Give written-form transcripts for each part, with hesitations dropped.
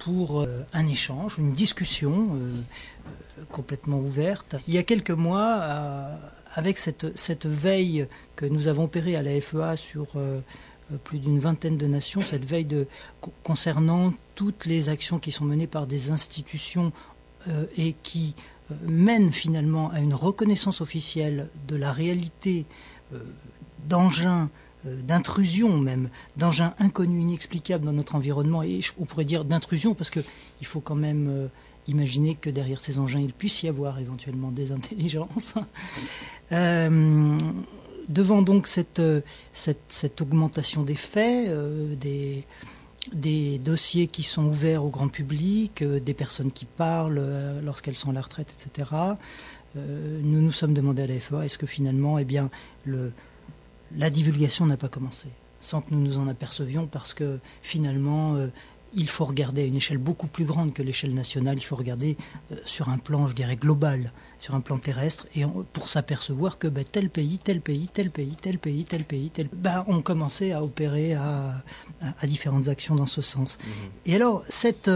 pour un échange, une discussion complètement ouverte. Il y a quelques mois, avec cette veille que nous avons opérée à la FEA sur plus d'une vingtaine de nations, cette veille concernant toutes les actions qui sont menées par des institutions et qui mènent finalement à une reconnaissance officielle de la réalité d'engins, d'intrusion même, d'engins inconnus, inexplicables dans notre environnement, et on pourrait dire d'intrusion, parce qu'il faut quand même imaginer que derrière ces engins, il puisse y avoir éventuellement des intelligences. Devant donc cette augmentation des faits, des dossiers qui sont ouverts au grand public, des personnes qui parlent lorsqu'elles sont à la retraite, etc., nous nous sommes demandé à la FEA, est-ce que finalement, la divulgation n'a pas commencé, sans que nous nous en apercevions, parce que finalement, il faut regarder à une échelle beaucoup plus grande que l'échelle nationale, il faut regarder sur un plan, je dirais, global, sur un plan terrestre, et pour s'apercevoir que tel pays, ont commencé à opérer à différentes actions dans ce sens. Et alors, cette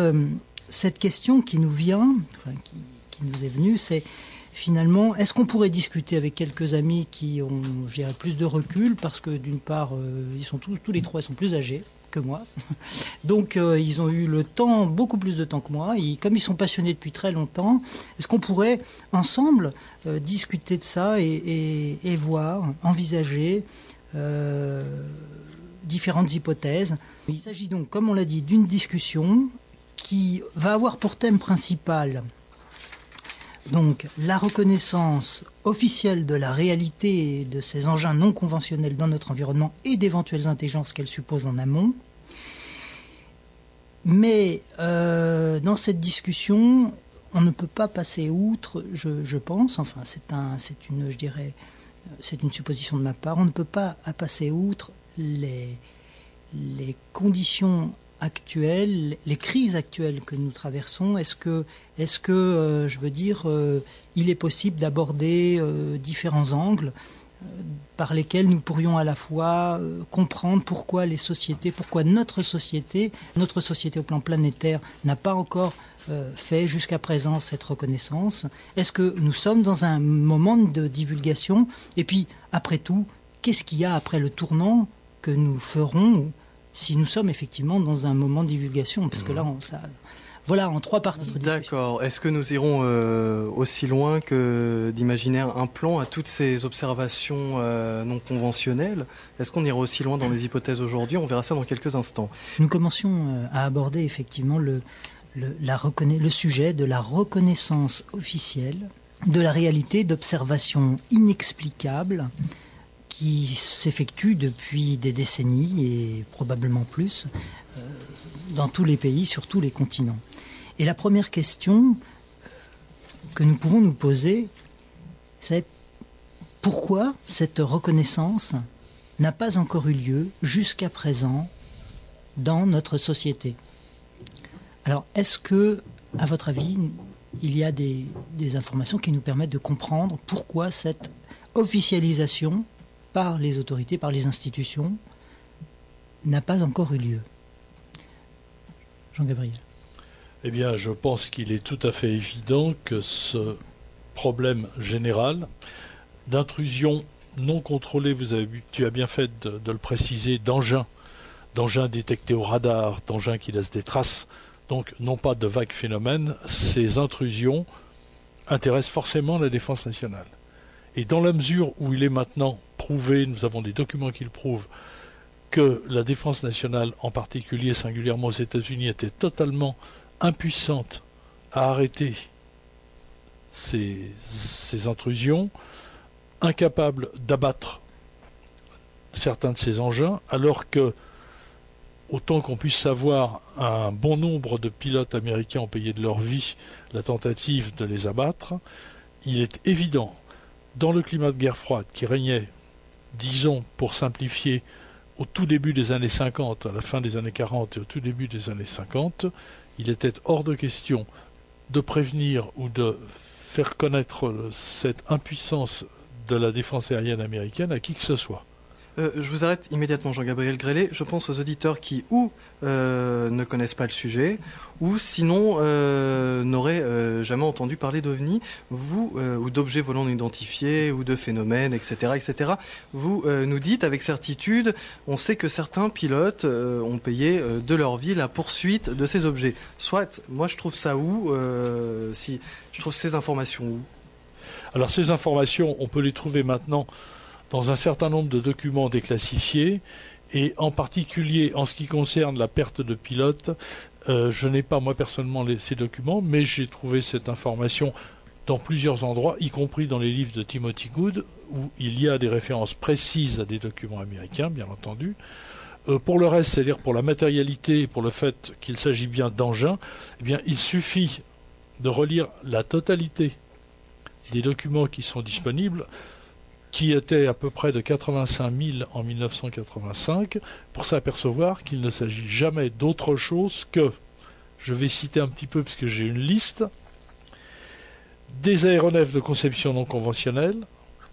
question qui nous vient, qui nous est venue, c'est finalement, est-ce qu'on pourrait discuter avec quelques amis qui ont, je dirais, plus de recul, parce que d'une part, ils sont tous les trois, ils sont plus âgés que moi, donc ils ont eu le temps, beaucoup plus de temps que moi, comme ils sont passionnés depuis très longtemps, est-ce qu'on pourrait ensemble discuter de ça et voir, envisager différentes hypothèses. Il s'agit donc, comme on l'a dit, d'une discussion qui va avoir pour thème principal donc la reconnaissance officielle de la réalité de ces engins non conventionnels dans notre environnement et d'éventuelles intelligences qu'elles supposent en amont. Mais dans cette discussion, on ne peut pas passer outre, je pense, enfin c'est une supposition de ma part, on ne peut pas passer outre les conditions actuelles, les crises actuelles que nous traversons. Est-ce que je veux dire, il est possible d'aborder différents angles par lesquels nous pourrions à la fois comprendre pourquoi notre société au plan planétaire n'a pas encore fait jusqu'à présent cette reconnaissance. Est-ce que nous sommes dans un moment de divulgation? Et puis, après tout, qu'est-ce qu'il y a après le tournant que nous ferons si nous sommes effectivement dans un moment de divulgation? Parce que là, voilà, en trois parties. D'accord. Est-ce que nous irons aussi loin que d'imaginer un plan à toutes ces observations non conventionnelles? Est-ce qu'on ira aussi loin dans les hypothèses aujourd'hui? On verra ça dans quelques instants. Nous commencions à aborder effectivement le sujet de la reconnaissance officielle de la réalité d'observations inexplicables qui s'effectue depuis des décennies et probablement plus dans tous les pays, sur tous les continents. Et la première question que nous pouvons nous poser, c'est pourquoi cette reconnaissance n'a pas encore eu lieu jusqu'à présent dans notre société? Alors, est-ce que, à votre avis, il y a des informations qui nous permettent de comprendre pourquoi cette officialisation par les autorités, par les institutions, n'a pas encore eu lieu? Jean-Gabriel. Eh bien, je pense qu'il est tout à fait évident que ce problème général d'intrusion non contrôlée, tu as bien fait de le préciser, d'engins détectés au radar, d'engins qui laissent des traces, donc non pas de vagues phénomènes, ces intrusions intéressent forcément la défense nationale. Et dans la mesure où il est maintenant prouvé, nous avons des documents qui le prouvent, que la défense nationale, en particulier singulièrement aux États-Unis, était totalement impuissante à arrêter ces intrusions, incapable d'abattre certains de ces engins, alors que, autant qu'on puisse savoir, un bon nombre de pilotes américains ont payé de leur vie la tentative de les abattre. Il est évident, dans le climat de guerre froide qui régnait, disons, pour simplifier, au tout début des années 50, à la fin des années 40 et au tout début des années 50, il était hors de question de prévenir ou de faire connaître cette impuissance de la défense aérienne américaine à qui que ce soit. Je vous arrête immédiatement, Jean-Gabriel Grellet. Je pense aux auditeurs qui ou ne connaissent pas le sujet, ou sinon n'auraient jamais entendu parler d'OVNI, ou d'objets volants non identifiés, ou de phénomènes, etc., etc. Vous nous dites avec certitude, on sait que certains pilotes ont payé de leur vie la poursuite de ces objets. Soit, moi je trouve ça où si je trouve ces informations où? Alors ces informations, on peut les trouver maintenant dans un certain nombre de documents déclassifiés, et en particulier en ce qui concerne la perte de pilote, je n'ai pas moi personnellement ces documents, mais j'ai trouvé cette information dans plusieurs endroits, y compris dans les livres de Timothy Good, où il y a des références précises à des documents américains, bien entendu. Pour le reste, c'est-à-dire pour la matérialité et pour le fait qu'il s'agit bien d'engins, eh bien, il suffit de relire la totalité des documents qui sont disponibles, qui étaient à peu près de 85 000 en 1985, pour s'apercevoir qu'il ne s'agit jamais d'autre chose que, je vais citer un petit peu parce que j'ai une liste, des aéronefs de conception non conventionnelle,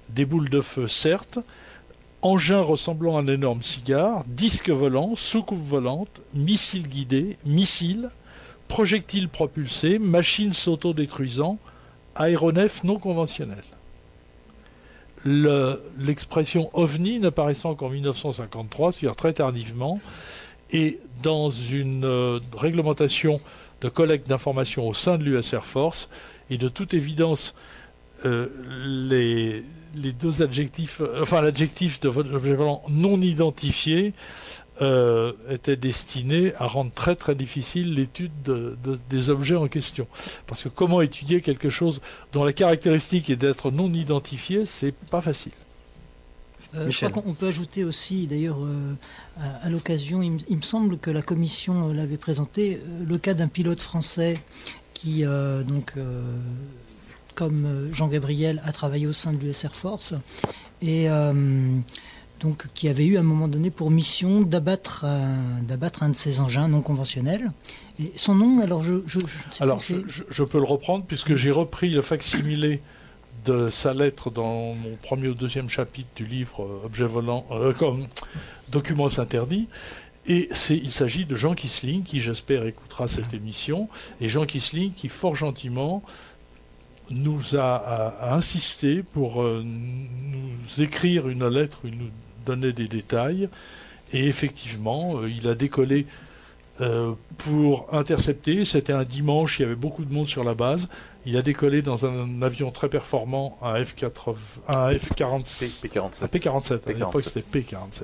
des boules de feu certes, engins ressemblant à un énorme cigare, disques volants, soucoupes volantes, missiles guidés, missiles, projectiles propulsés, machines s'autodétruisant, aéronefs non conventionnels. L'expression OVNI n'apparaissant qu'en 1953, c'est-à-dire très tardivement, et dans une réglementation de collecte d'informations au sein de l'US Air Force, et de toute évidence, les deux adjectifs, enfin l'adjectif de objet volant non identifié était destiné à rendre très très difficile l'étude des objets en question. Parce que comment étudier quelque chose dont la caractéristique est d'être non identifié, c'est pas facile. Je crois qu'on peut ajouter aussi, d'ailleurs, à l'occasion, il me semble que la commission l'avait présenté, le cas d'un pilote français qui, comme Jean-Gabriel, a travaillé au sein de l'US Air Force et donc qui avait eu à un moment donné pour mission d'abattre un de ces engins non conventionnels. Et son nom, alors je peux le reprendre puisque j'ai repris le facsimilé de sa lettre dans mon premier ou deuxième chapitre du livre Objets volants, comme documents interdits. Et il s'agit de Jean Kissling, qui j'espère écoutera cette émission, et Jean Kissling qui fort gentiment nous a insisté pour nous écrire une lettre, nous donner des détails, et effectivement il a décollé pour intercepter. C'était un dimanche, il y avait beaucoup de monde sur la base. Il a décollé dans un avion très performant, un P-47. Un P-47, à l'époque c'était P-47.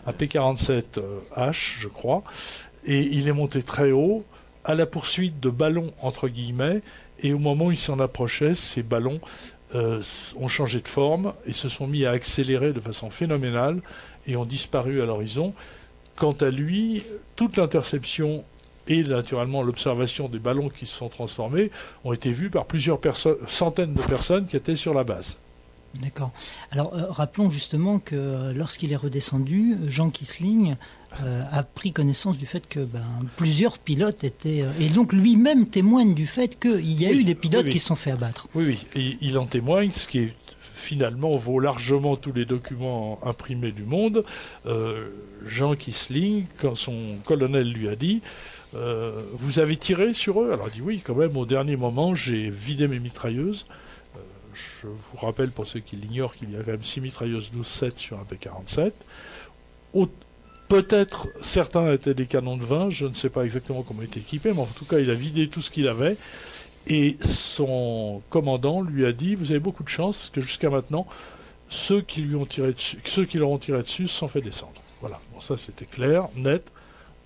Un P-47H, je crois. Et il est monté très haut, à la poursuite de ballons, entre guillemets, et au moment où il s'en approchait, ces ballons ont changé de forme et se sont mis à accélérer de façon phénoménale et ont disparu à l'horizon. Quant à lui, toute l'interception et naturellement l'observation des ballons qui se sont transformés ont été vus par plusieurs centaines de personnes qui étaient sur la base. D'accord. Alors rappelons justement que lorsqu'il est redescendu, Jean Kissling a pris connaissance du fait que plusieurs pilotes étaient... et donc lui-même témoigne du fait qu'il y a eu des pilotes qui se sont fait abattre. Oui, et il en témoigne, ce qui est finalement vaut largement tous les documents imprimés du monde. Jean Kissling, quand son colonel lui a dit vous avez tiré sur eux? Alors il dit oui, quand même, au dernier moment, j'ai vidé mes mitrailleuses. Je vous rappelle, pour ceux qui l'ignorent, qu'il y a quand même 6 mitrailleuses 12-7 sur un P-47. Peut-être certains étaient des canons de 20, je ne sais pas exactement comment ils étaient équipés, mais en tout cas, il a vidé tout ce qu'il avait. Et son commandant lui a dit, vous avez beaucoup de chance, parce que jusqu'à maintenant, ceux qui leur ont tiré dessus se sont fait descendre. Voilà, bon, ça c'était clair, net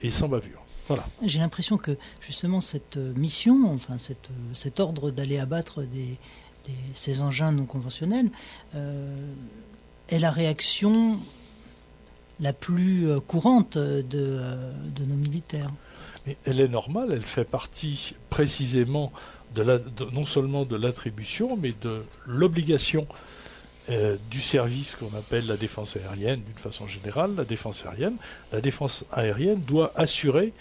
et sans bavure. Voilà. J'ai l'impression que justement cette mission, enfin cet ordre d'aller abattre ces engins non conventionnels est la réaction la plus courante de nos militaires. Mais elle est normale, elle fait partie précisément non seulement de l'attribution, mais de l'obligation du service qu'on appelle la défense aérienne d'une façon générale. La défense aérienne doit assurer